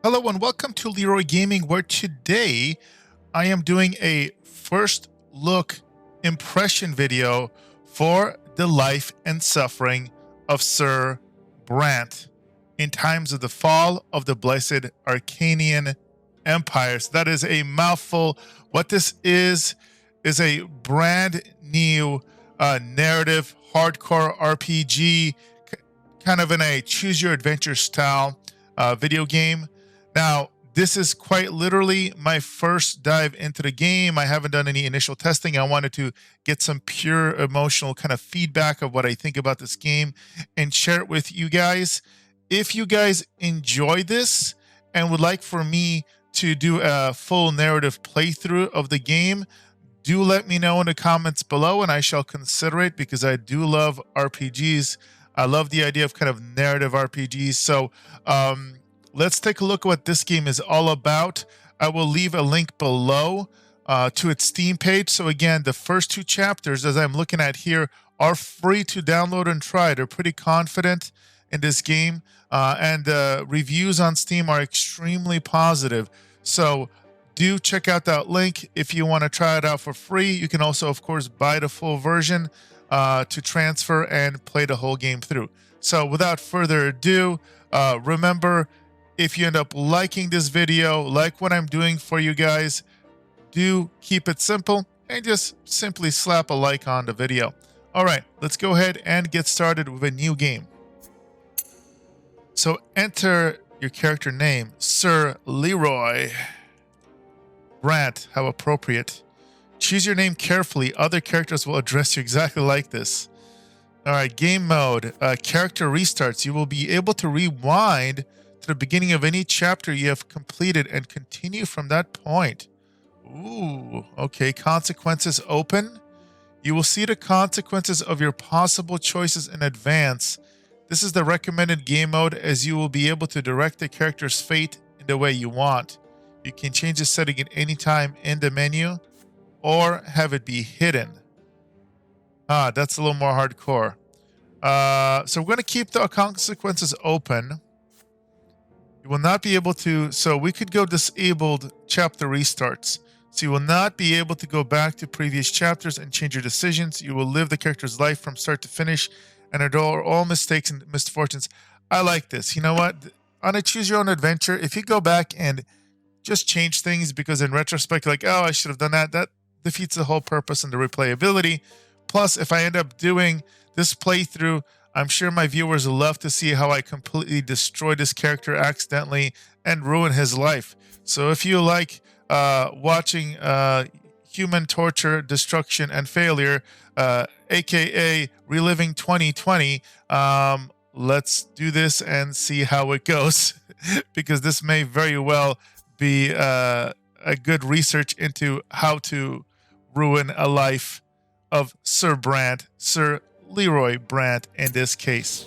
Hello and welcome to Leeroy Gaming, where today I am doing a first look impression video for the life and suffering of Sir Brante in times of the fall of the blessed Arcanian Empire. So that is a mouthful. What this is a brand new narrative hardcore RPG, kind of in a choose your adventure style video game. Now, this is quite literally my first dive into the game. I haven't done any initial testing. I wanted to get some pure emotional kind of feedback of what I think about this game and share it with you guys. If you guys enjoy this and would like for me to do a full narrative playthrough of the game, do let me know in the comments below and I shall consider it, because I do love RPGs. I love the idea of kind of narrative RPGs. So, let's take a look at what this game is all about. I will leave a link below to its Steam page. So again, the first two chapters, as I'm looking at here, are free to download and try. They're pretty confident in this game, and the reviews on Steam are extremely positive. So do check out that link if you want to try it out for free. You can also, of course, buy the full version to transfer and play the whole game through. So without further ado, remember, if you end up liking this video, like what I'm doing for you guys, do keep it simple and just simply slap a like on the video. All right, let's go ahead and get started with a new game. So enter your character name, Sir Leeroy Brante. How appropriate. Choose your name carefully. Other characters will address you exactly like this. All right, game mode. Character restarts. You will be able to rewind to the beginning of any chapter you have completed and continue from that point. Ooh, okay. Consequences open. You will see the consequences of your possible choices in advance. This is the recommended game mode, as you will be able to direct the character's fate in the way you want. You can change the setting at any time in the menu or have it be hidden. That's a little more hardcore. So we're going to keep the consequences open. You will not be able to, so we could go disabled chapter restarts. So you will not be able to go back to previous chapters and change your decisions. You will live the character's life from start to finish and adore all mistakes and misfortunes. I like this. You know what? On a choose your own adventure, if you go back and just change things because in retrospect, like, oh, I should have done that, that defeats the whole purpose and the replayability. Plus, if I end up doing this playthrough, I'm sure my viewers will love to see how I completely destroy this character accidentally and ruin his life. So if you like watching human torture, destruction, and failure, aka reliving 2020, let's do this and see how it goes, because this may very well be a good research into how to ruin a life of Sir Brante, Sir Leeroy Brante in this case.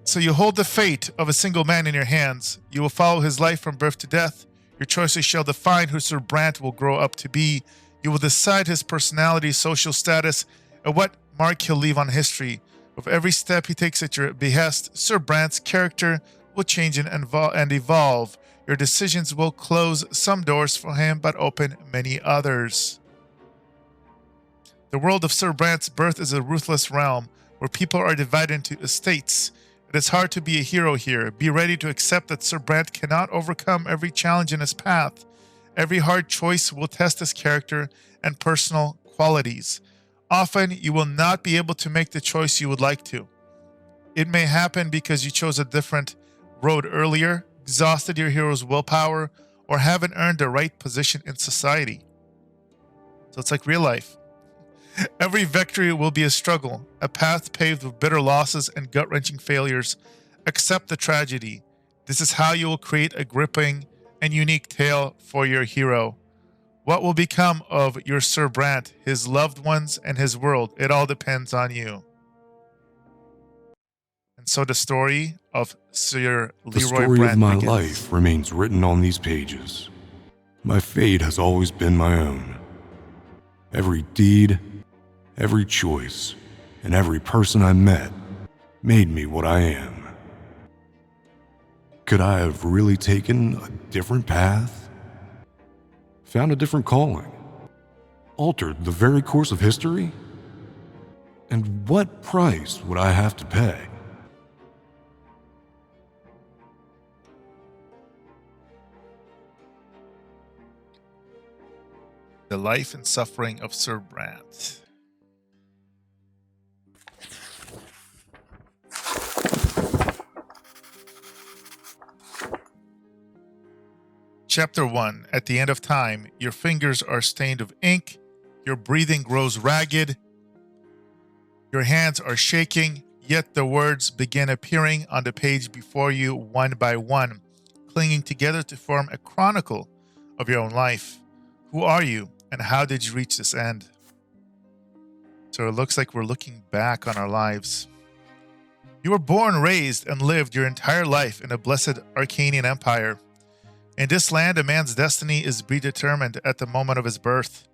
So you hold the fate of a single man in your hands. You will follow his life from birth to death. Your choices shall define who Sir Brante will grow up to be. You will decide his personality, social status, and what mark he'll leave on history. With every step he takes at your behest, Sir Brante's character will change and evolve. Your decisions will close some doors for him, but open many others. The world of Sir Brante's birth is a ruthless realm where people are divided into estates. It is hard to be a hero here. Be ready to accept that Sir Brante cannot overcome every challenge in his path. Every hard choice will test his character and personal qualities. Often, you will not be able to make the choice you would like to. It may happen because you chose a different road earlier, exhausted your hero's willpower, or haven't earned the right position in society. So it's like real life. Every victory will be a struggle, a path paved with bitter losses and gut-wrenching failures. Accept the tragedy. This is how you will create a gripping and unique tale for your hero. What will become of your Sir Brante, his loved ones, and his world? It all depends on you. And so the story of Sir Leeroy Brante begins. The story of my life remains written on these pages. My fate has always been my own. Every deed, every choice, and every person I met made me what I am. Could I have really taken a different path? Found a different calling? Altered the very course of history? And what price would I have to pay? The life and suffering of Sir Brante. Chapter 1. At the end of time, your fingers are stained with ink, your breathing grows ragged, your hands are shaking, yet the words begin appearing on the page before you one by one, clinging together to form a chronicle of your own life. Who are you, and how did you reach this end? So it looks like we're looking back on our lives. You were born, raised, and lived your entire life in a blessed Arcanian empire. In this land, a man's destiny is predetermined at the moment of his birth.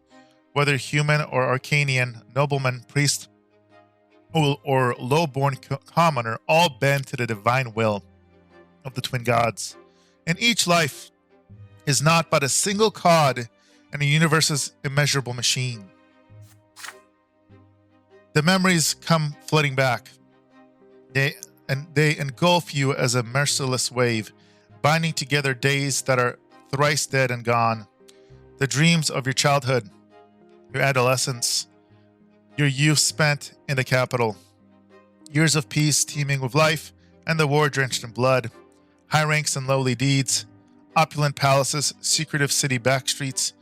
Whether human or Arcanian, nobleman, priest, or low-born commoner, all bend to the divine will of the twin gods. And each life is not but a single cog in the universe's immeasurable machine. The memories come flooding back. They engulf you as a merciless wave, binding together days that are thrice dead and gone. The dreams of your childhood, your adolescence, your youth spent in the capital. Years of peace teeming with life and the war drenched in blood. High ranks and lowly deeds. Opulent palaces, secretive city backstreets.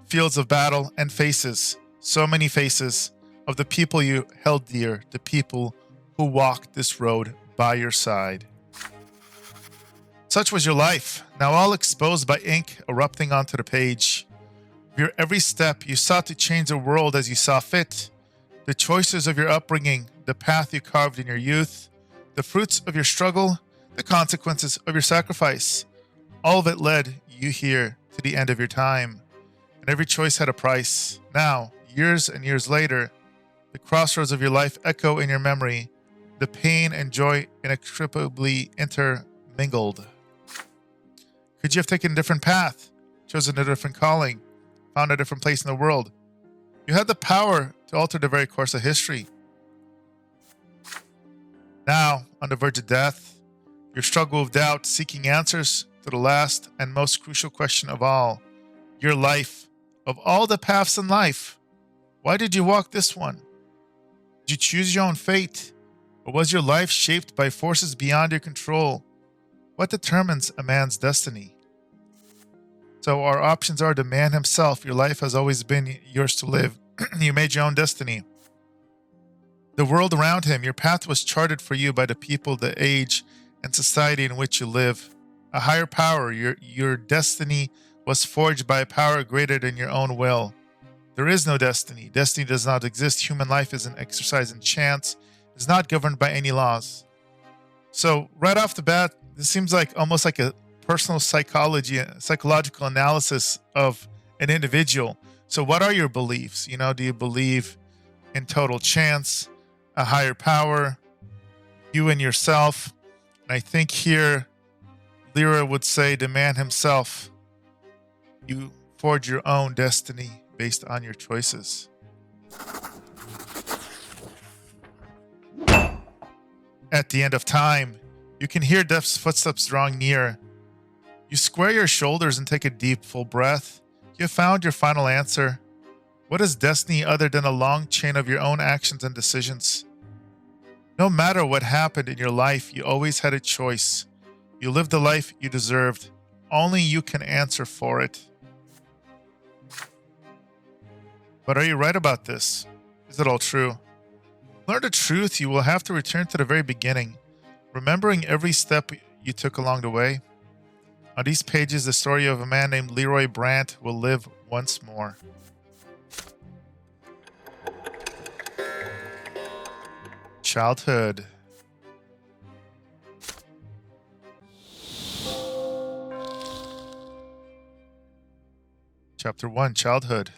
Fields of battle and faces, so many faces, of the people you held dear, the people who walked this road by your side. Such was your life, now all exposed by ink erupting onto the page. With your every step, you sought to change the world as you saw fit. The choices of your upbringing, the path you carved in your youth, the fruits of your struggle, the consequences of your sacrifice, all of it led you here to the end of your time. And every choice had a price. Now, years and years later, the crossroads of your life echo in your memory, the pain and joy inextricably intermingled. Could you have taken a different path, chosen a different calling, found a different place in the world? You had the power to alter the very course of history. Now, on the verge of death, your struggle with doubt, seeking answers to the last and most crucial question of all, your life. Of all the paths in life, why did you walk this one? Did you choose your own fate? Or was your life shaped by forces beyond your control? What determines a man's destiny? So our options are the man himself. Your life has always been yours to live. You made your own destiny. The world around him, your path was charted for you by the people, the age, and society in which you live. A higher power, your destiny was forged by a power greater than your own will. There is no destiny. Destiny does not exist. Human life is an exercise in chance. It is not governed by any laws. So right off the bat, this seems like almost like a personal psychological analysis of an individual. So what are your beliefs? Do you believe in total chance, a higher power, you and yourself? And I think here, Leeroy would say the man himself. You forge your own destiny based on your choices. At the end of time, you can hear Death's footsteps drawing near. You square your shoulders and take a deep, full breath. You have found your final answer. What is destiny other than a long chain of your own actions and decisions? No matter what happened in your life, you always had a choice. You lived the life you deserved. Only you can answer for it. But are you right about this? Is it all true? To learn the truth, you will have to return to the very beginning, remembering every step you took along the way. On these pages, the story of a man named Leeroy Brante will live once more. Childhood. Chapter 1, Childhood.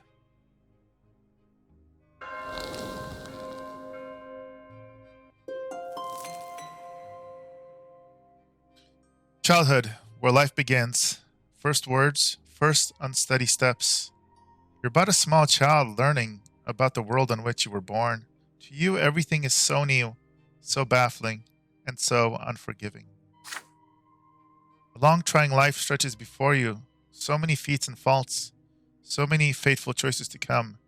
Childhood, where life begins. First words, first unsteady steps. You're but a small child learning about the world in which you were born. To you, everything is so new, so baffling, and so unforgiving. A long, trying life stretches before you, so many feats and faults, so many fateful choices to come.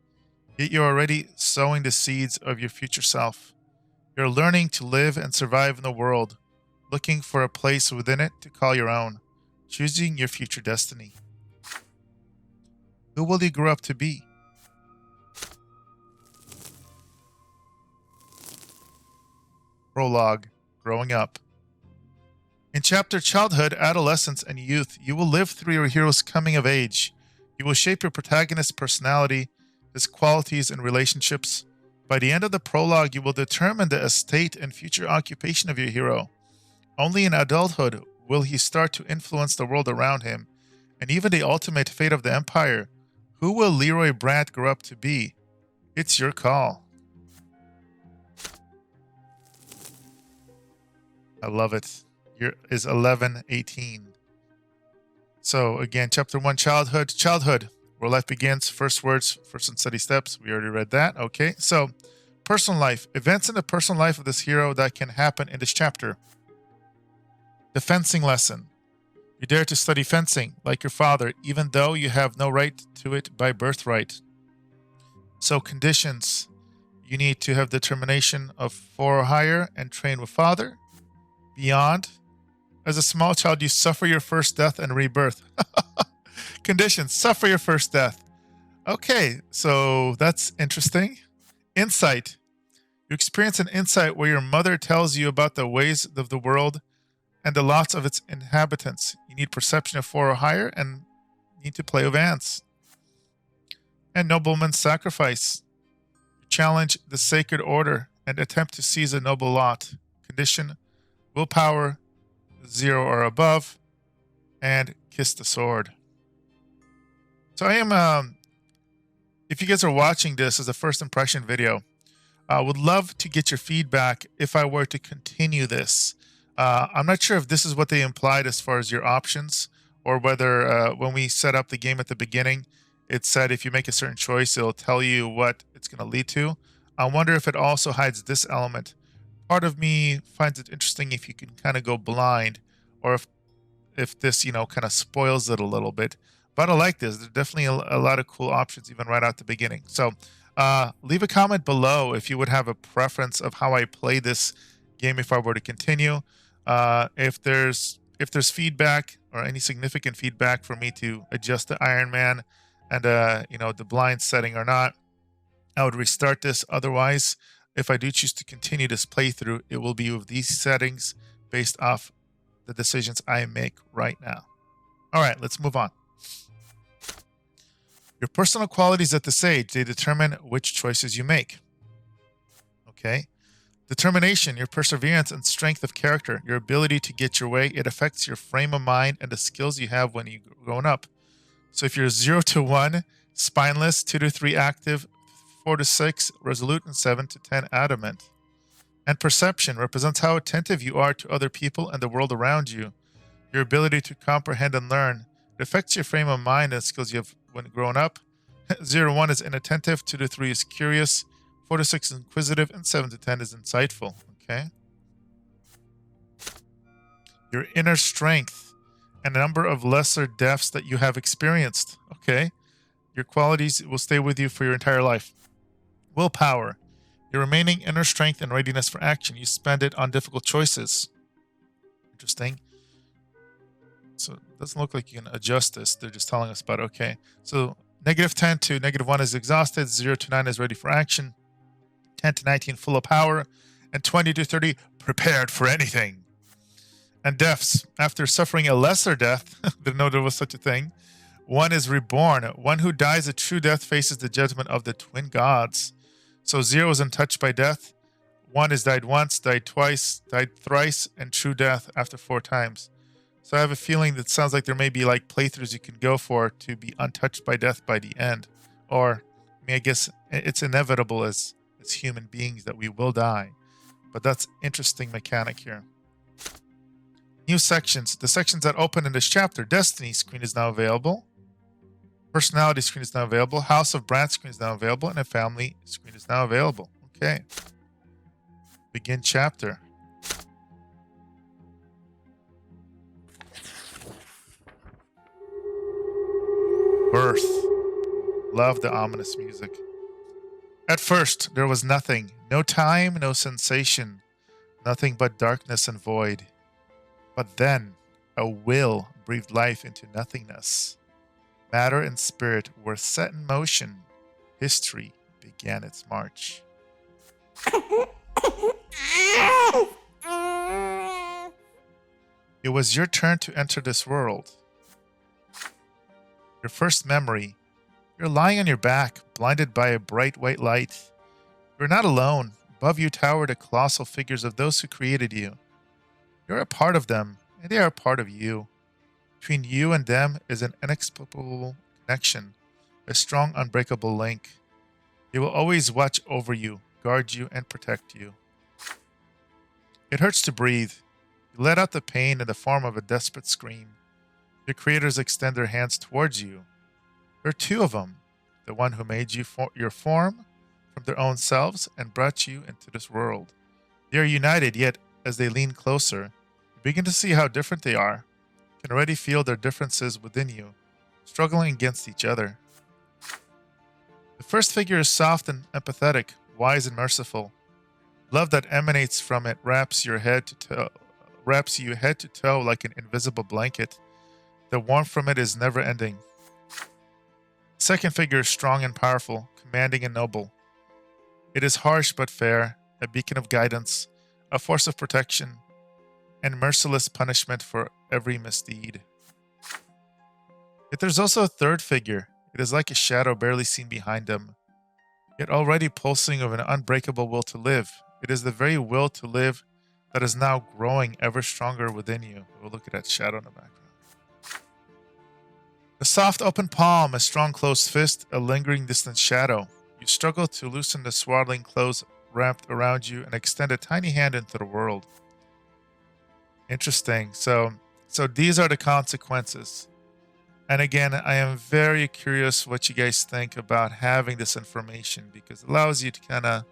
Yet you're already sowing the seeds of your future self. You're learning to live and survive in the world, looking for a place within it to call your own, choosing your future destiny. Who will you grow up to be? Prologue, growing up. In chapter Childhood, Adolescence, and Youth, you will live through your hero's coming of age. You will shape your protagonist's personality, his qualities, and relationships. By the end of the prologue, you will determine the estate and future occupation of your hero. Only in adulthood will he start to influence the world around him, and even the ultimate fate of the Empire. Who will Leeroy Brante grow up to be? It's your call. I love it. Year is 1118. So again, chapter 1, Childhood. Childhood, where life begins. First words, first unsteady steps. We already read that. Okay, so personal life. Events in the personal life of this hero that can happen in this chapter. The fencing lesson. You dare to study fencing, like your father, even though you have no right to it by birthright. So conditions. You need to have determination of 4 or higher and train with father. Beyond. As a small child, you suffer your first death and rebirth. Conditions. Suffer your first death. Okay, so that's interesting. Insight. You experience an insight where your mother tells you about the ways of the world and the lots of its inhabitants. You need perception of 4 or higher and need to play with ants. And nobleman's sacrifice. You challenge the sacred order and attempt to seize a noble lot. Condition. Willpower. 0 or above. And kiss the sword. So I am, if you guys are watching this as a first impression video, I would love to get your feedback if I were to continue this. I'm not sure if this is what they implied as far as your options, or whether when we set up the game at the beginning, it said if you make a certain choice, it'll tell you what it's going to lead to. I wonder if it also hides this element. Part of me finds it interesting if you can kind of go blind, or if this, kind of spoils it a little bit. But I like this. There's definitely a lot of cool options even right out the beginning. So leave a comment below if you would have a preference of how I play this game if I were to continue. If there's feedback or any significant feedback for me to adjust the Iron Man and the blind setting or not, I would restart this. Otherwise, if I do choose to continue this playthrough, it will be with these settings based off the decisions I make right now. All right, let's move on. Your personal qualities at this age, they determine which choices you make. Okay. Determination, your perseverance and strength of character, your ability to get your way, it affects your frame of mind and the skills you have when you're growing up. So if you're 0 to 1, spineless, 2 to 3, active, 4 to 6, resolute, and 7 to 10, adamant. And perception represents how attentive you are to other people and the world around you. Your ability to comprehend and learn. It affects your frame of mind and skills you have when growing up. 0 to 1 is inattentive, 2 to 3 is curious, 4 to 6 is inquisitive, and 7 to 10 is insightful. Okay. Your inner strength and the number of lesser deaths that you have experienced. Okay. Your qualities will stay with you for your entire life. Willpower. Your remaining inner strength and readiness for action. You spend it on difficult choices. Interesting. So it doesn't look like you can adjust this. They're just telling us about, okay. So -10 to -1 is exhausted. 0 to 9 is ready for action. 10 to 19 full of power. And 20 to 30 prepared for anything. And deaths. After suffering a lesser death, didn't know there was such a thing. 1 is reborn. One who dies a true death faces the judgment of the twin gods. So 0 is untouched by death. 1 is died once, died twice, died thrice, and true death after 4 times. So I have a feeling that sounds like there may be like playthroughs you can go for to be untouched by death by the end. Or, I guess it's inevitable as human beings that we will die. But that's interesting mechanic here. New sections. The sections that open in this chapter. Destiny screen is now available. Personality screen is now available. House of Brante screen is now available. And a family screen is now available. Okay. Begin chapter. Birth. Love the ominous music. At first, there was nothing. No time, no sensation. Nothing but darkness and void. But then, a will breathed life into nothingness. Matter and spirit were set in motion. History began its march. It was your turn to enter this world. Your first memory. You're lying on your back, blinded by a bright white light. You're not alone. Above you tower the colossal figures of those who created you. You're a part of them, and they are a part of you. Between you and them is an inexplicable connection, a strong, unbreakable link. They will always watch over you, guard you, and protect you. It hurts to breathe. You let out the pain in the form of a desperate scream. Your creators extend their hands towards you. There are two of them, the one who made you your form from their own selves and brought you into this world. They are united, yet as they lean closer, you begin to see how different they are. You can already feel their differences within you, struggling against each other. The first figure is soft and empathetic, wise and merciful. Love that emanates from it wraps you head to toe like an invisible blanket. The warmth from it is never ending. The second figure is strong and powerful, commanding and noble. It is harsh but fair, a beacon of guidance, a force of protection, and merciless punishment for every misdeed. Yet there's also a third figure. It is like a shadow barely seen behind him, yet already pulsing of an unbreakable will to live. It is the very will to live that is now growing ever stronger within you. We'll look at that shadow in the background. A soft open palm, a strong closed fist, a lingering distant shadow. You struggle to loosen the swaddling clothes wrapped around you and extend a tiny hand into the world. Interesting. So these are the consequences. And again, I am very curious what you guys think about having this information, because it allows you to kind of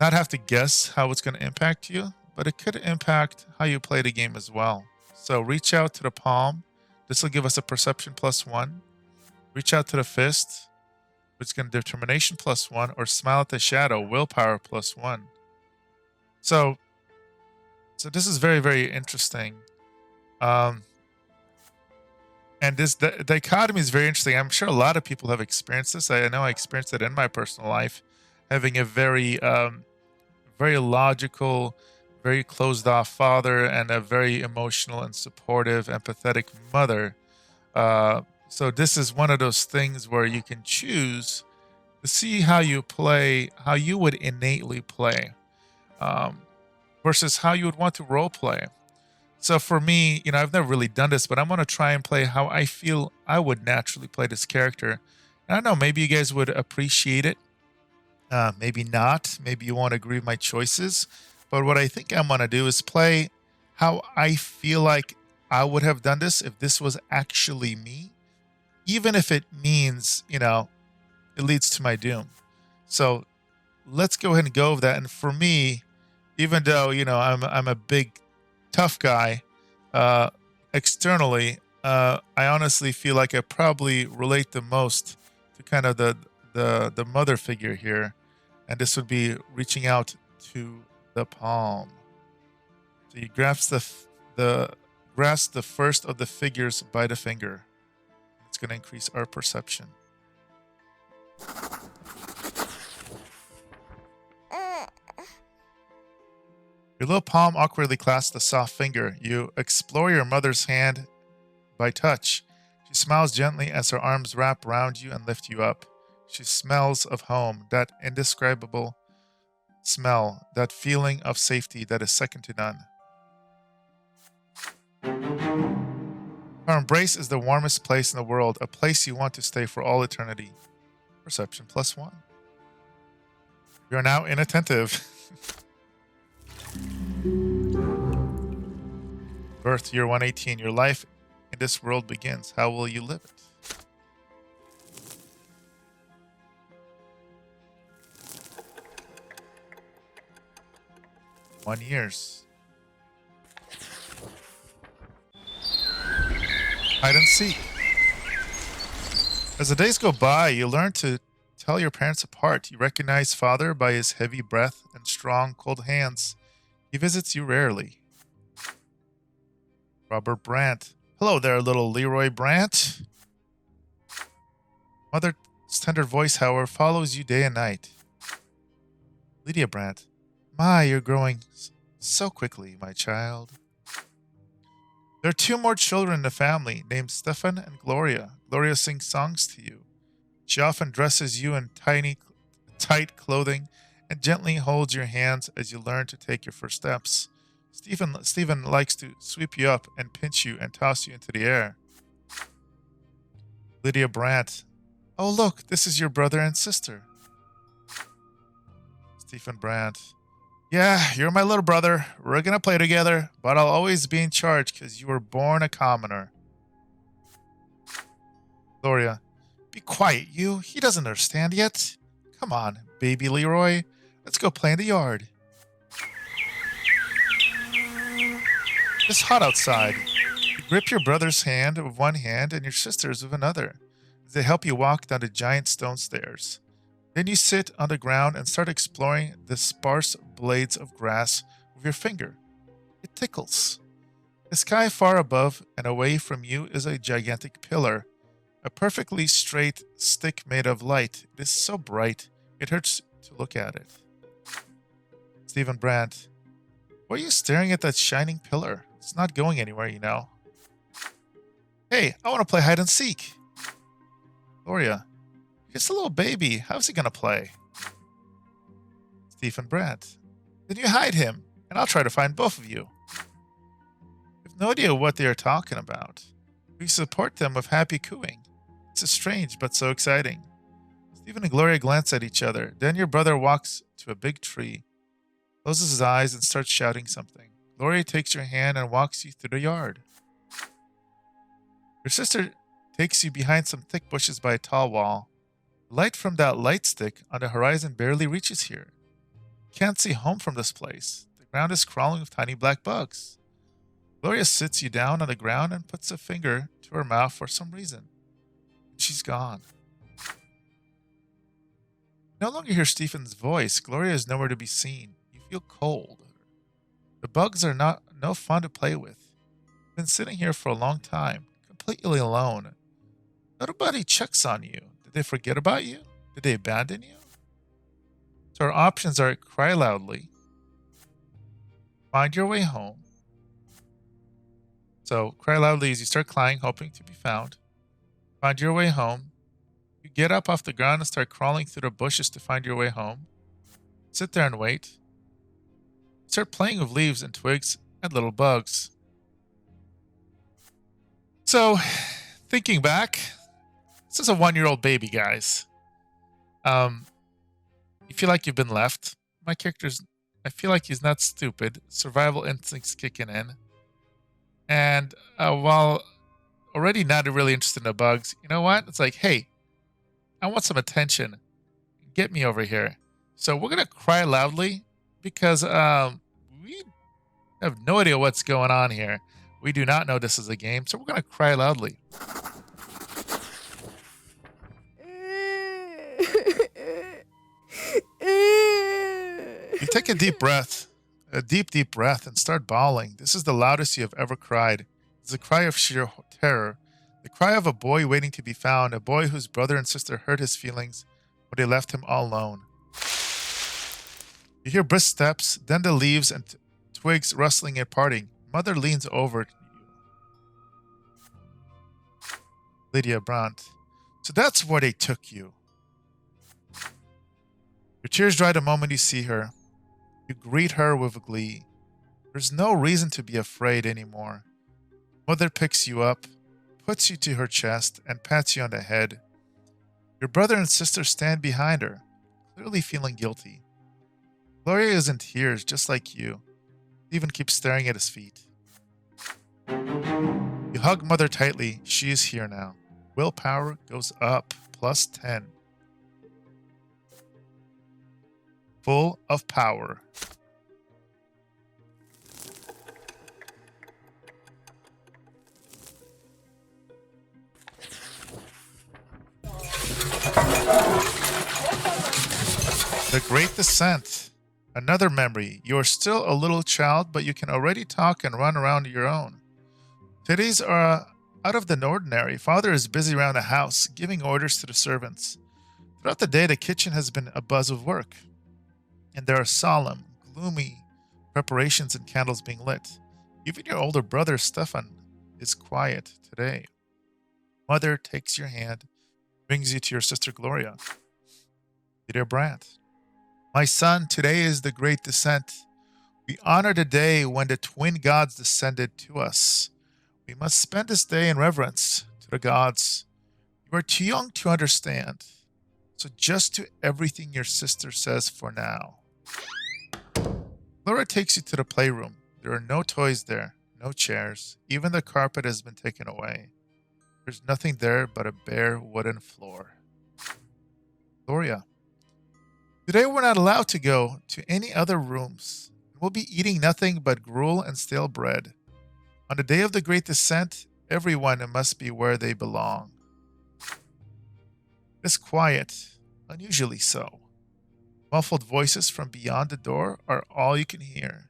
not have to guess how it's going to impact you, but it could impact how you play the game as well. So reach out to the palm. This will give us a perception +1. Reach out to the fist, which is going to determination +1, or smile at the shadow, willpower +1. So this is very, very interesting. And this dichotomy is very interesting. I'm sure a lot of people have experienced this. I know I experienced it in my personal life, having a very, very logical, very closed-off father and a very emotional and supportive, empathetic mother. So this is one of those things where you can choose to see how you play, how you would innately play, versus how you would want to role play. So for me, I've never really done this, but I'm going to try and play how I feel I would naturally play this character. And I don't know, maybe you guys would appreciate it. Maybe not. Maybe you won't agree with my choices. But what I think I'm going to do is play how I feel like I would have done this if this was actually me, even if it means, it leads to my doom. So let's go ahead and go over that. And for me, even though, I'm a big, tough guy externally, I honestly feel like I probably relate the most to kind of the mother figure here. And this would be reaching out to the palm. So you grasp the first of the figures by the finger. It's going to increase our perception. Your little palm awkwardly clasps the soft finger. You explore your mother's hand by touch. She smiles gently as her arms wrap around you and lift you up. She smells of home, that indescribable smell, that feeling of safety that is second to none. Her embrace is the warmest place in the world, a place you want to stay for all eternity. Perception +1. You are now inattentive. Birth year 118. Your life in this world begins. How will you live it? One years. Hide and seek. As the days go by, you learn to tell your parents apart. You recognize father by his heavy breath and strong, cold hands. He visits you rarely. Robert Brante. Hello there, little Leeroy Brante. Mother's tender voice, however, follows you day and night. Lydia Brante. My, you're growing so quickly, my child. There are 2 more children in the family, named Stefan and Gloria. Gloria sings songs to you. She often dresses you in tight clothing and gently holds your hands as you learn to take your first steps. Stephen likes to sweep you up and pinch you and toss you into the air. Lydia Brante. Oh, look, this is your brother and sister. Stephen Brante. Yeah, you're my little brother. We're gonna play together, but I'll always be in charge because you were born a commoner. Gloria. Be quiet, you. He doesn't understand yet. Come on, baby Leeroy. Let's go play in the yard. It's hot outside. You grip your brother's hand with one hand and your sister's with another. They help you walk down the giant stone stairs. Then you sit on the ground and start exploring the sparse blades of grass with your finger. It tickles. The sky far above and away from you is a gigantic pillar, a perfectly straight stick made of light. It is so bright, it hurts to look at it. Stephen Brante. Why are you staring at that shining pillar? It's not going anywhere, you know. Hey, I want to play hide and seek. Gloria. He's a little baby. How's he going to play? Stephen Brante. Then you hide him, and I'll try to find both of you. You have no idea what they are talking about. We support them with happy cooing. This is strange, but so exciting. Stephen and Gloria glance at each other. Then your brother walks to a big tree, closes his eyes, and starts shouting something. Gloria takes your hand and walks you through the yard. Your sister takes you behind some thick bushes by a tall wall. The light from that light stick on the horizon barely reaches here. You can't see home from this place. The ground is crawling with tiny black bugs. Gloria sits you down on the ground and puts a finger to her mouth for some reason. She's gone. You no longer hear Stephen's voice. Gloria is nowhere to be seen. You feel cold. The bugs are no fun to play with. You've been sitting here for a long time, completely alone. Nobody checks on you. Did they forget about you? Did they abandon you? So our options are cry loudly, find your way home. So cry loudly as you start crying, hoping to be found. Find your way home. You get up off the ground and start crawling through the bushes to find your way home. Sit there and wait. Start playing with leaves and twigs and little bugs. So, thinking back, this is a 1-year-old baby, guys. You feel like you've been left. My character's, I feel like he's not stupid. Survival instincts kicking in. And while already not really interested in the bugs, you know what? It's like, hey, I want some attention. Get me over here. So we're going to cry loudly because we have no idea what's going on here. We do not know this is a game, so we're going to cry loudly. You take a deep breath, deep breath, and start bawling. This is the loudest you have ever cried. It's a cry of sheer terror. The cry of a boy waiting to be found, a boy whose brother and sister hurt his feelings when they left him all alone. You hear brisk steps, then the leaves and twigs rustling and parting. Mother leans over you. Lydia Brante. So that's where they took you. Your tears dry the moment you see her. You greet her with glee. There's no reason to be afraid anymore. Mother picks you up, puts you to her chest, and pats you on the head. Your brother and sister stand behind her, clearly feeling guilty. Gloria is in tears, just like you. Stephen keeps staring at his feet. You hug Mother tightly. She is here now. Willpower goes up, +10. Full of power. The Great Descent. Another memory. You are still a little child, but you can already talk and run around your own. Today's are out of the ordinary. Father is busy around the house, giving orders to the servants. Throughout the day, the kitchen has been a buzz of work, and there are solemn, gloomy preparations and candles being lit. Even your older brother, Stefan, is quiet today. Mother takes your hand, brings you to your sister Gloria. Dear Brante, my son, today is the Great Descent. We honor the day when the twin gods descended to us. We must spend this day in reverence to the gods. You are too young to understand, so just do everything your sister says for now. Laura takes you to the playroom. There are no toys there, no chairs. Even the carpet has been taken away. There's nothing there but a bare wooden floor. Gloria, today we're not allowed to go to any other rooms. We'll be eating nothing but gruel and stale bread. On the day of the Great Descent, everyone must be where they belong. It's quiet, unusually so. Muffled voices from beyond the door are all you can hear.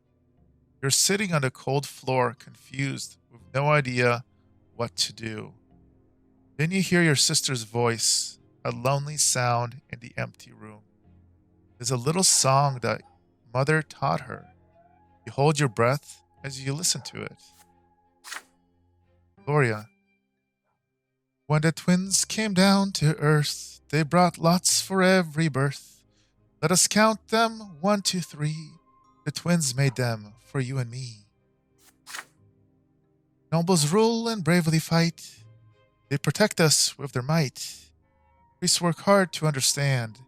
You're sitting on the cold floor, confused, with no idea what to do. Then you hear your sister's voice, a lonely sound in the empty room. There's a little song that Mother taught her. You hold your breath as you listen to it. Gloria, when the twins came down to earth, they brought lots for every birth. Let us count them, 1, 2, 3. The twins made them for you and me. Nobles rule and bravely fight. They protect us with their might. Priests work hard to understand.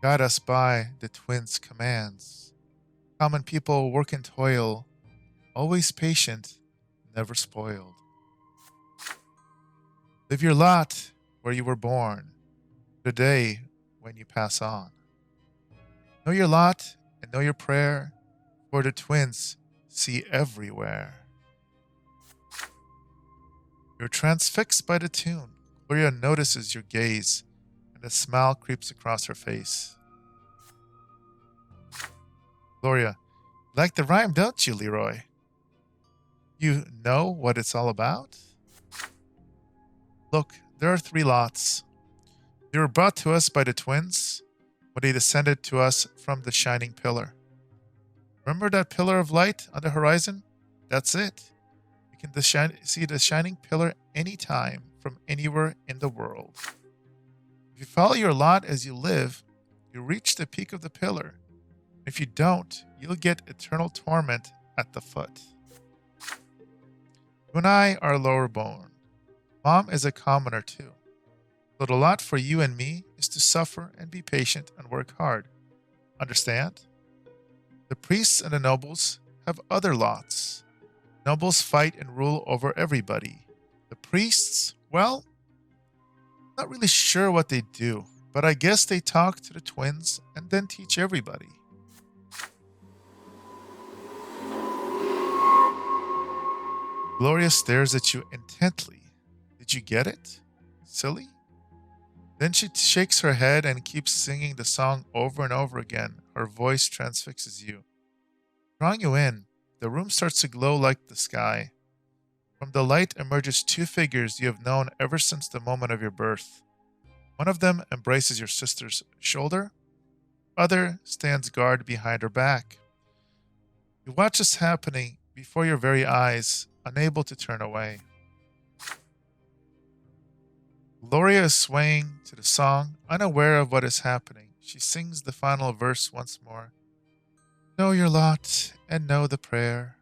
Guide us by the twins' commands. Common people work and toil, always patient, never spoiled. Live your lot where you were born, the day when you pass on. Know your lot and know your prayer, for the twins see everywhere. You're transfixed by the tune. Gloria notices your gaze, and a smile creeps across her face. Gloria, like the rhyme, don't you, Leeroy? You know what it's all about? Look, there are 3 lots. They were brought to us by the twins when they descended to us from the shining pillar. Remember that pillar of light on the horizon? That's it. You can see the shining pillar anytime from anywhere in the world. If you follow your lot as you live, you reach the peak of the pillar. If you don't, you'll get eternal torment at the foot. You and I are lower born. Mom is a commoner too. So the lot for you and me is to suffer and be patient and work hard. Understand? The priests and the nobles have other lots. Nobles fight and rule over everybody. The priests, well, not really sure what they do, but I guess they talk to the twins and then teach everybody. Gloria stares at you intently. Did you get it? Silly? Then she shakes her head and keeps singing the song over and over again. Her voice transfixes you. Drawing you in, the room starts to glow like the sky. From the light emerges 2 figures you have known ever since the moment of your birth. One of them embraces your sister's shoulder. The other stands guard behind her back. You watch this happening before your very eyes, unable to turn away. Gloria is swaying to the song, unaware of what is happening. She sings the final verse once more. Know your lot and know the prayer.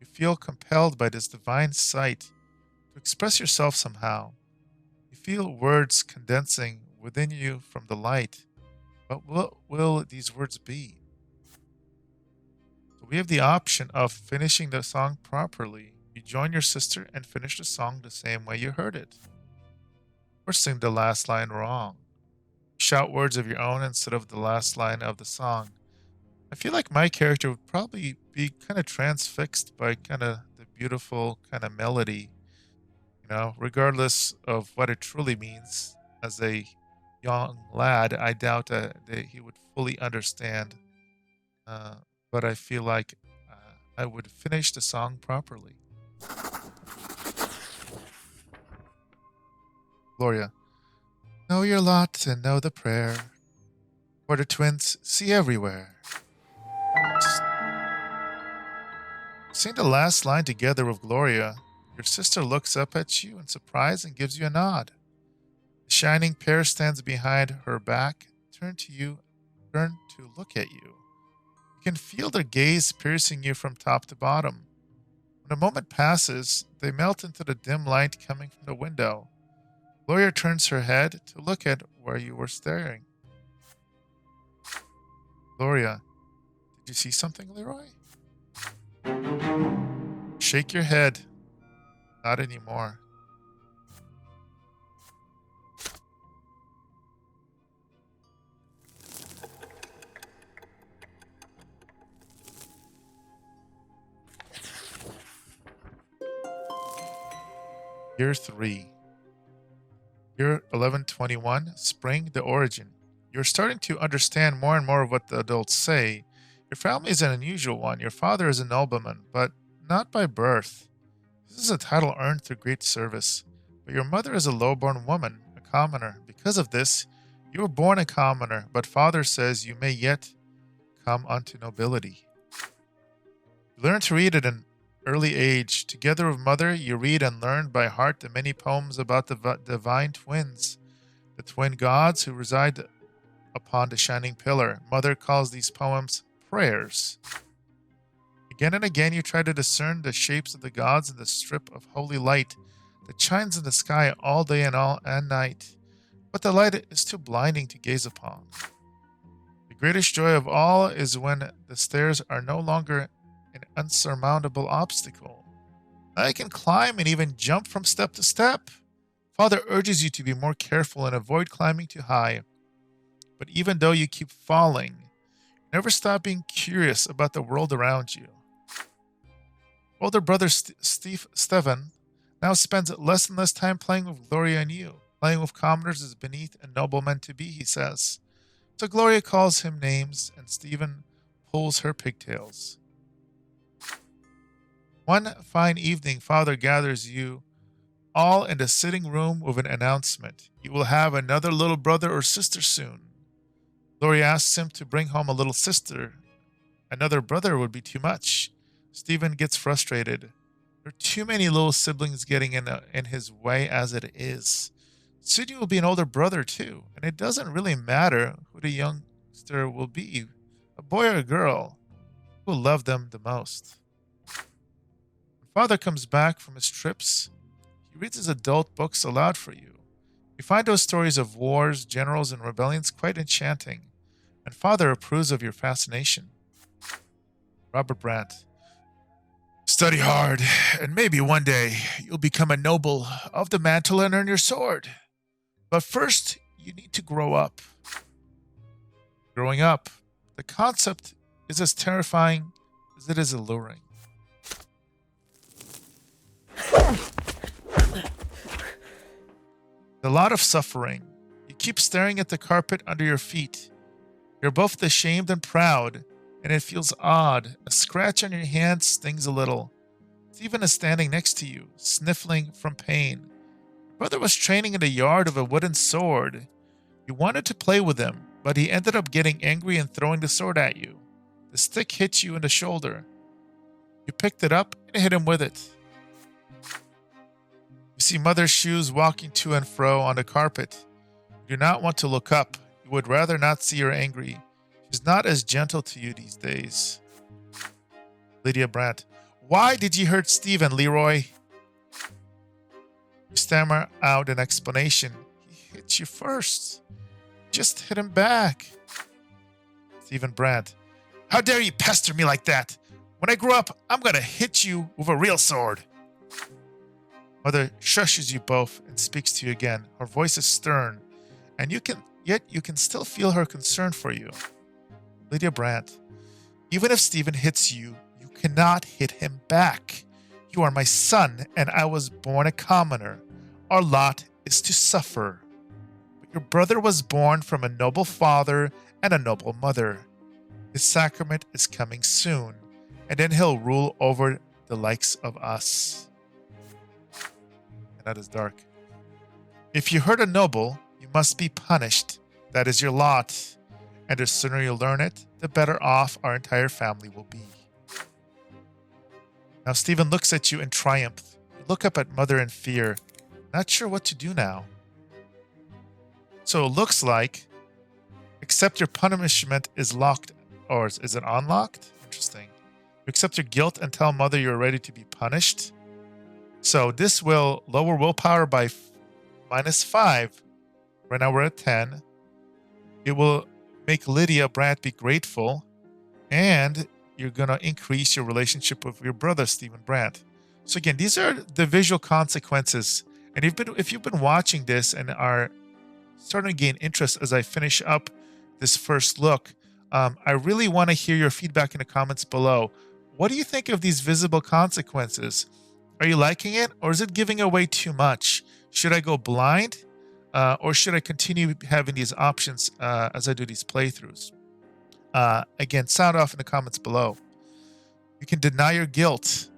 You feel compelled by this divine sight to express yourself somehow. You feel words condensing within you from the light. But what will these words be? So we have the option of finishing the song properly. You You join your sister and finish the song the same way you heard it. Or sing the last line wrong. Shout words of your own instead of the last line of the song. I feel like my character would probably be kind of transfixed by kind of the beautiful kind of melody, regardless of what it truly means. As a young lad, I doubt that he would fully understand, but I feel like I would finish the song properly. Gloria. Know your lot and know the prayer, for the twins see everywhere. Sing the last line together with Gloria. Your sister looks up at you in surprise and gives you a nod. The shining pair stands behind her back, turn to look at you. You can feel their gaze piercing you from top to bottom. When a moment passes, they melt into the dim light coming from the window. Gloria turns her head to look at where you were staring. Gloria, did you see something, Leeroy? Shake your head. Not anymore. Year 3. Year 1121, Spring, the Origin. You're starting to understand more and more of what the adults say. Your family is an unusual one. Your father is a nobleman, but not by birth. This is a title earned through great service. But your mother is a low-born woman, a commoner. Because of this, you were born a commoner, but father says you may yet come unto nobility. You learn to read at an early age. Together with mother, you read and learn by heart the many poems about the divine twins, the twin gods who reside upon the shining pillar. Mother calls these poems prayers. Again and again, you try to discern the shapes of the gods in the strip of holy light that shines in the sky all day and night. But the light is too blinding to gaze upon. The greatest joy of all is when the stairs are no longer an unsurmountable obstacle. I can climb and even jump from step to step. Father urges you to be more careful and avoid climbing too high. But even though you keep falling, never stop being curious about the world around you. Older brother Steven now spends less and less time playing with Gloria and you. Playing with commoners is beneath a nobleman to be, he says. So Gloria calls him names and Steven pulls her pigtails. One fine evening, Father gathers you all in the sitting room with an announcement. You will have another little brother or sister soon. Gloria asks him to bring home a little sister. Another brother would be too much. Steven gets frustrated. There are too many little siblings getting in his way as it is. Soon you will be an older brother too, and it doesn't really matter who the youngster will be, a boy or a girl. Who will love them the most? When Father comes back from his trips, he reads his adult books aloud for you. You find those stories of wars, generals, and rebellions quite enchanting, and Father approves of your fascination. Robert Brante. Study hard, and maybe one day you'll become a noble of the mantle and earn your sword. But first, you need to grow up. Growing up, the concept is as terrifying as it is alluring. A lot of suffering. You keep staring at the carpet under your feet. You're both ashamed and proud, and it feels odd. A scratch on your hand stings a little. Steven is standing next to you, sniffling from pain. Your brother was training in the yard with a wooden sword. You wanted to play with him, but he ended up getting angry and throwing the sword at you. The stick hit you in the shoulder. You picked it up and hit him with it. You see Mother's shoes walking to and fro on the carpet. You do not want to look up. You would rather not see her angry. She's not as gentle to you these days. Lydia Brante. Why did you hurt Steven, Leeroy? You stammer out an explanation. He hit you first. Just hit him back. Steven Brante. How dare you pester me like that? When I grow up, I'm gonna hit you with a real sword. Mother shushes you both and speaks to you again. Her voice is stern, and yet you can still feel her concern for you. Lydia Brant, even if Stephen hits you, you cannot hit him back. You are my son, and I was born a commoner. Our lot is to suffer. But your brother was born from a noble father and a noble mother. His sacrament is coming soon, and then he'll rule over the likes of us. And that is dark. If you hurt a noble, you must be punished. That is your lot. And the sooner you learn it, the better off our entire family will be. Now Stephen looks at you in triumph. You look up at Mother in fear, not sure what to do now. So it looks like, except your punishment is locked, or is it unlocked? Interesting. You accept your guilt and tell Mother you're ready to be punished. So this will lower willpower by -5. Right now we're at 10. It will make Lydia Brant be grateful, and you're going to increase your relationship with your brother, Stephen Brant. So again, these are the visual consequences. And if you've been watching this and are starting to gain interest as I finish up this first look, I really want to hear your feedback in the comments below. What do you think of these visible consequences? Are you liking it, or is it giving away too much? Should I go blind, or should I continue having these options as I do these playthroughs? Again, sound off in the comments below. You can deny your guilt,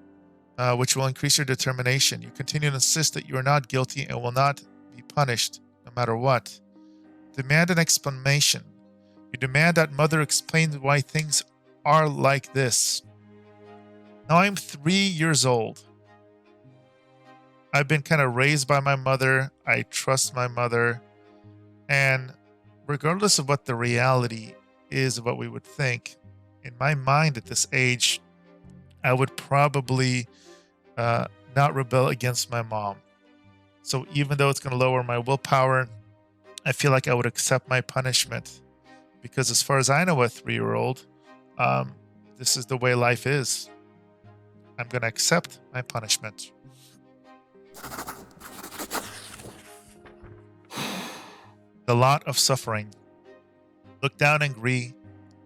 which will increase your determination. You continue to insist that you are not guilty and will not be punished no matter what. Demand an explanation. You demand that Mother explains why things are like this. Now I'm 3 years old. I've been kind of raised by my mother. I trust my mother. And regardless of what the reality is of what we would think, in my mind at this age, I would probably not rebel against my mom. So even though it's going to lower my willpower, I feel like I would accept my punishment. Because as far as I know, a 3-year-old, this is the way life is. I'm going to accept my punishment. The lot of suffering. Look down and agree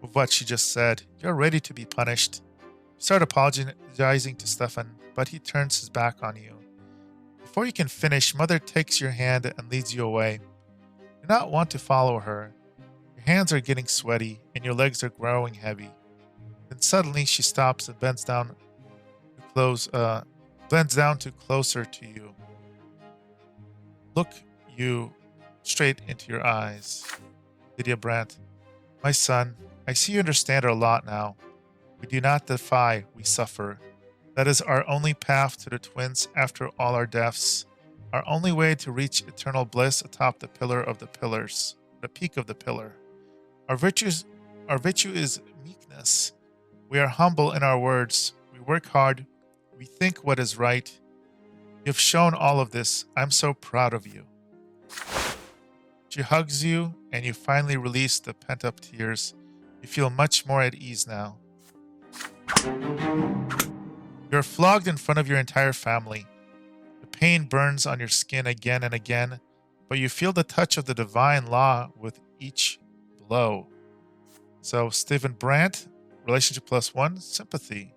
with what she just said. You're ready to be punished. Start apologizing to Stefan, but he turns his back on you. Before you can finish, Mother takes your hand and leads you away. You do not want to follow her. Your hands are getting sweaty and your legs are growing heavy. Then suddenly she stops and bends down to closer to you. Look you straight into your eyes. Lydia Brant, my son, I see you understand our lot now. We do not defy, we suffer. That is our only path to the twins after all our deaths. Our only way to reach eternal bliss atop the pillar of the pillars, the peak of the pillar. Our virtue is meekness. We are humble in our words. We work hard. We think what is right. You have shown all of this. I'm so proud of you. She hugs you, and you finally release the pent-up tears. You feel much more at ease now. You're flogged in front of your entire family. The pain burns on your skin again and again, but you feel the touch of the divine law with each blow. So, Stephen Brant, relationship +1, sympathy.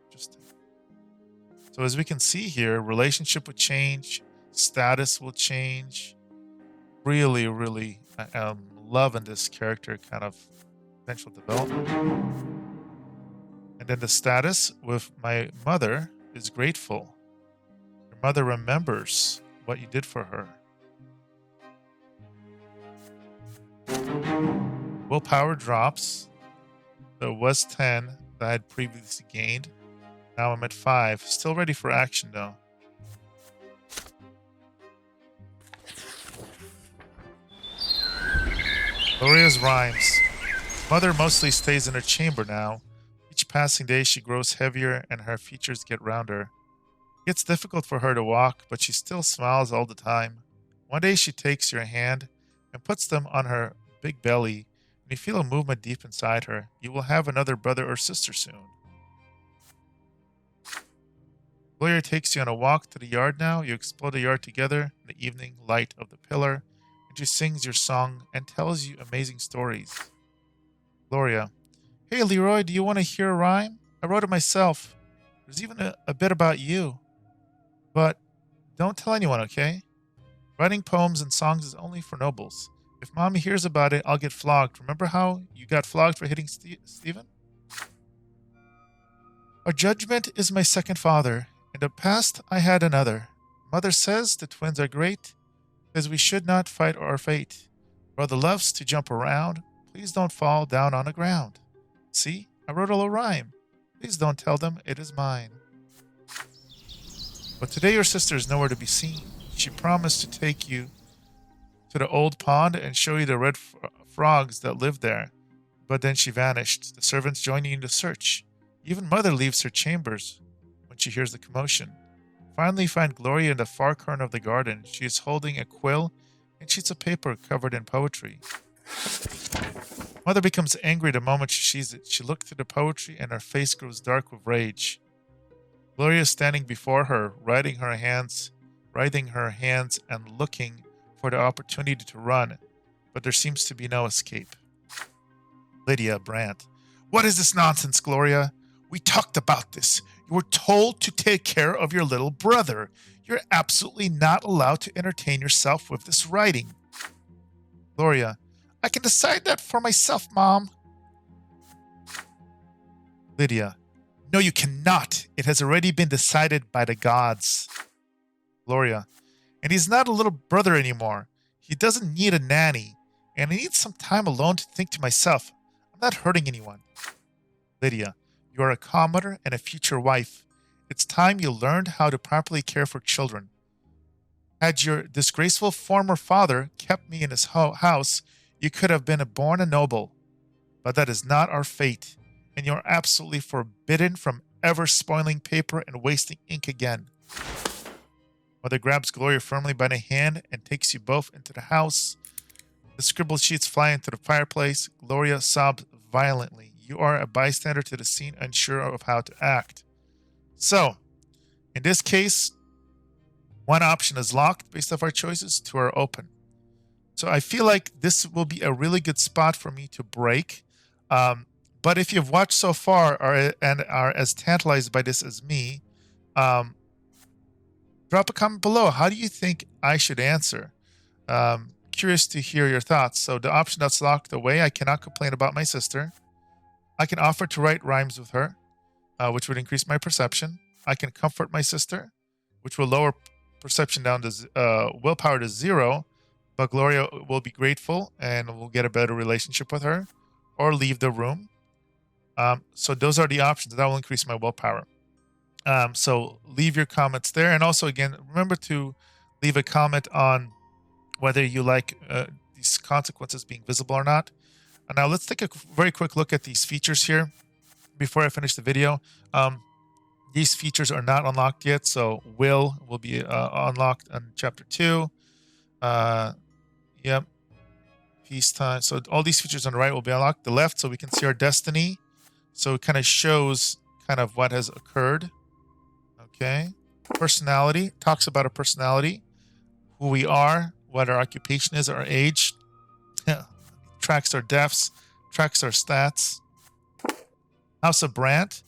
Interesting. So as we can see here, relationship will change, status will change. Really, really, I am loving this character kind of potential development. And then the status with my mother is grateful. Your mother remembers what you did for her. Willpower drops. So it was 10 that I had previously gained. Now I'm at 5. Still ready for action though. Gloria's rhymes. Mother mostly stays in her chamber now. Each passing day she grows heavier and her features get rounder. It gets difficult for her to walk, but she still smiles all the time. One day she takes your hand and puts them on her big belly, and you feel a movement deep inside her. You will have another brother or sister soon. Gloria takes you on a walk to the yard now. You explore the yard together in the evening light of the pillar, and she sings your song and tells you amazing stories. Gloria. Hey, Leeroy, do you want to hear a rhyme? I wrote it myself. There's even a bit about you. But don't tell anyone, okay? Writing poems and songs is only for nobles. If Mommy hears about it, I'll get flogged. Remember how you got flogged for hitting Stephen? Our judgment is my second father. In the past, I had another. Mother says the twins are great, because we should not fight our fate. Brother loves to jump around. Please don't fall down on the ground. See, I wrote a little rhyme. Please don't tell them it is mine. But today your sister is nowhere to be seen. She promised to take you to the old pond and show you the red frogs that live there. But then she vanished, the servants joining in the search. Even Mother leaves her chambers when she hears the commotion. Finally, you find Gloria in the far corner of the garden. She is holding a quill and sheets of paper covered in poetry. Mother becomes angry the moment she sees it. She looks through the poetry and her face grows dark with rage. Gloria is standing before her, writhing her hands and looking for the opportunity to run, but there seems to be no escape. Lydia, Brante. What is this nonsense, Gloria? We talked about this. You were told to take care of your little brother. You're absolutely not allowed to entertain yourself with this writing. Gloria. I can decide that for myself, Mom. Lydia. No, you cannot. It has already been decided by the gods. Gloria. And he's not a little brother anymore. He doesn't need a nanny. And I need some time alone to think to myself. I'm not hurting anyone. Lydia. You are a commoner and a future wife. It's time you learned how to properly care for children. Had your disgraceful former father kept me in his house, you could have been born a noble. But that is not our fate, and you are absolutely forbidden from ever spoiling paper and wasting ink again. Mother grabs Gloria firmly by the hand and takes you both into the house. The scribbled sheets fly into the fireplace. Gloria sobs violently. You are a bystander to the scene, unsure of how to act. So, in this case, one option is locked based off our choices, two are open. So I feel like this will be a really good spot for me to break. But if you've watched so far and are as tantalized by this as me, drop a comment below. How do you think I should answer? Curious to hear your thoughts. So the option that's locked away, I cannot complain about my sister. I can offer to write rhymes with her, which would increase my perception. I can comfort my sister, which will lower perception down to willpower to 0, but Gloria will be grateful and we'll get a better relationship with her, or leave the room. So those are the options. That will increase my willpower. So leave your comments there. And also, again, remember to leave a comment on whether you like these consequences being visible or not. And now let's take a very quick look at these features here before I finish the video. These features are not unlocked yet, so will be unlocked in Chapter 2. Yep. Peacetime. So all these features on the right will be unlocked. The left, so we can see our destiny. So it kind of shows kind of what has occurred. Okay. Personality. Talks about our personality. Who we are. What our occupation is. Our age. Tracks our deaths. Tracks our stats. House of Brante.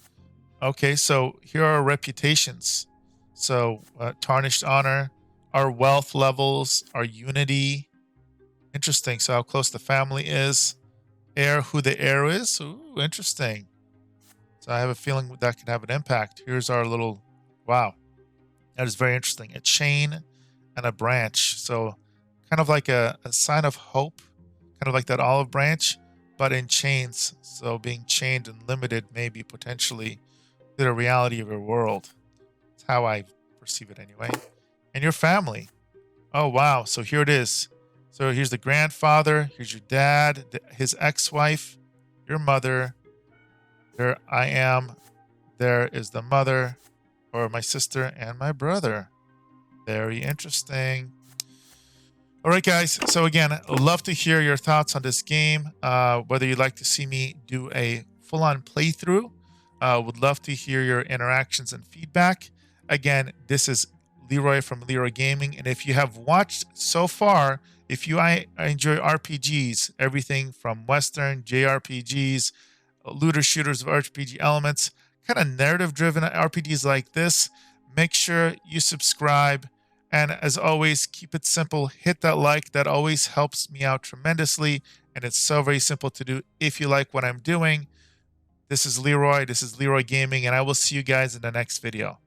Okay, so here are our reputations. So tarnished honor, our wealth levels, our unity. Interesting. So how close the family is. Heir, who the heir is. Ooh, interesting. So I have a feeling that can have an impact. Here's our little, wow. That is very interesting. A chain and a branch. So kind of like a sign of hope. Kind of like that olive branch, but in chains. So being chained and limited maybe potentially to the reality of your world. That's how I perceive it anyway. And your family. Oh, wow. So here it is. So here's the grandfather. Here's your dad, his ex-wife, your mother. There I am. There is the mother, or my sister and my brother. Very interesting. All right, guys. So again, I'd love to hear your thoughts on this game. Whether you'd like to see me do a full-on playthrough. Would love to hear your interactions and feedback. Again, this is Leeroy from Leeroy Gaming. And if you have watched so far, if you I enjoy RPGs, everything from Western, JRPGs, looter shooters with RPG elements, kind of narrative driven RPGs like this, make sure you subscribe. And as always, keep it simple. Hit that like. That always helps me out tremendously. And it's so very simple to do if you like what I'm doing. This is Leeroy. This is Leeroy Gaming. And I will see you guys in the next video.